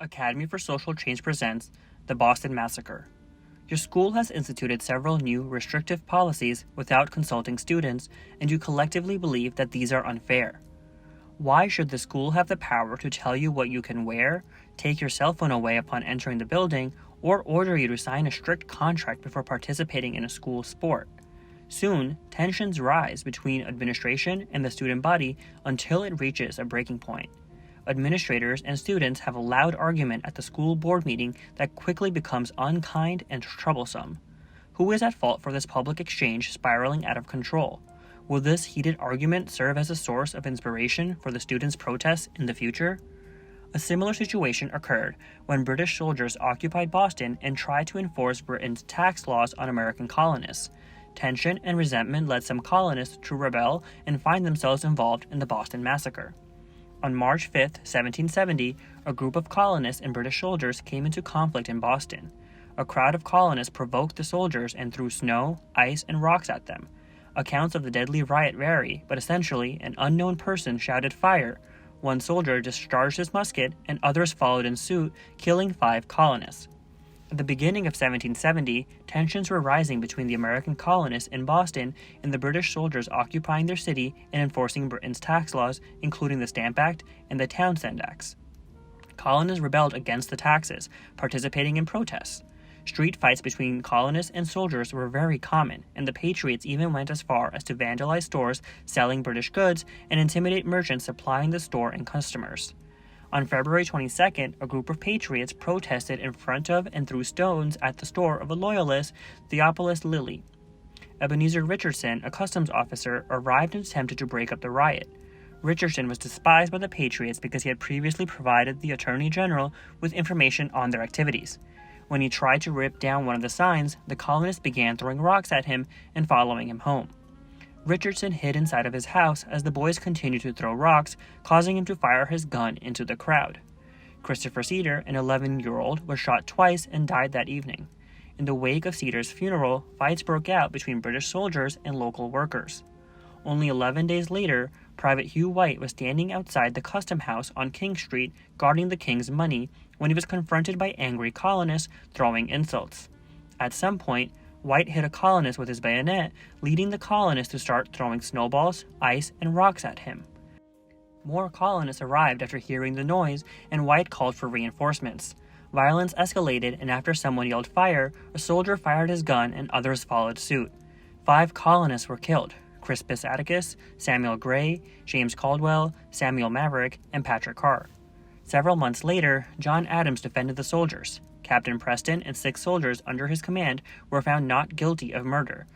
Academy for Social Change presents the Boston Massacre. Your school has instituted several new restrictive policies without consulting students, and you collectively believe that these are unfair. Why should the school have the power to tell you what you can wear, take your cell phone away upon entering the building, or order you to sign a strict contract before participating in a school sport? Soon, tensions rise between administration and the student body until it reaches a breaking point. Administrators and students have a loud argument at the school board meeting that quickly becomes unkind and troublesome. Who is at fault for this public exchange spiraling out of control? Will this heated argument serve as a source of inspiration for the students' protests in the future? A similar situation occurred when British soldiers occupied Boston and tried to enforce Britain's tax laws on American colonists. Tension and resentment led some colonists to rebel and find themselves involved in the Boston Massacre. On March 5, 1770, a group of colonists and British soldiers came into conflict in Boston. A crowd of colonists provoked the soldiers and threw snow, ice, and rocks at them. Accounts of the deadly riot vary, but essentially, an unknown person shouted fire. One soldier discharged his musket, and others followed in suit, killing 5 colonists. At the beginning of 1770, tensions were rising between the American colonists in Boston and the British soldiers occupying their city and enforcing Britain's tax laws, including the Stamp Act and the Townshend Acts. Colonists rebelled against the taxes, participating in protests. Street fights between colonists and soldiers were very common, and the patriots even went as far as to vandalize stores selling British goods and intimidate merchants supplying the store and customers. On February 22nd, a group of patriots protested in front of and threw stones at the store of a loyalist, Theophilus Lilly. Ebenezer Richardson, a customs officer, arrived and attempted to break up the riot. Richardson was despised by the patriots because he had previously provided the Attorney General with information on their activities. When he tried to rip down one of the signs, the colonists began throwing rocks at him and following him home. Richardson hid inside of his house as the boys continued to throw rocks, causing him to fire his gun into the crowd. Christopher Cedar, an 11-year-old, was shot twice and died that evening. In the wake of Cedar's funeral, fights broke out between British soldiers and local workers. Only 11 days later, Private Hugh White was standing outside the custom house on King Street guarding the king's money when he was confronted by angry colonists throwing insults. At some point, White hit a colonist with his bayonet, leading the colonists to start throwing snowballs, ice, and rocks at him. More colonists arrived after hearing the noise, and White called for reinforcements. Violence escalated, and after someone yelled fire, a soldier fired his gun and others followed suit. 5 colonists were killed: Crispus Atticus, Samuel Gray, James Caldwell, Samuel Maverick, and Patrick Carr. Several months later, John Adams defended the soldiers. Captain Preston and 6 soldiers under his command were found not guilty of murder.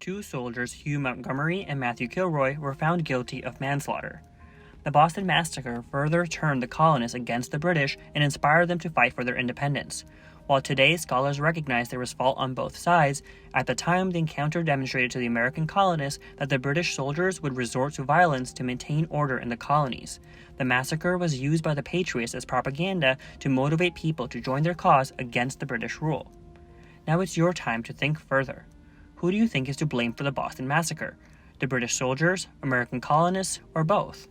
2 soldiers, Hugh Montgomery and Matthew Kilroy, were found guilty of manslaughter. The Boston Massacre further turned the colonists against the British and inspired them to fight for their independence. While today scholars recognize there was fault on both sides, at the time the encounter demonstrated to the American colonists that the British soldiers would resort to violence to maintain order in the colonies. The massacre was used by the patriots as propaganda to motivate people to join their cause against the British rule. Now it's your time to think further. Who do you think is to blame for the Boston Massacre? The British soldiers, American colonists, or both?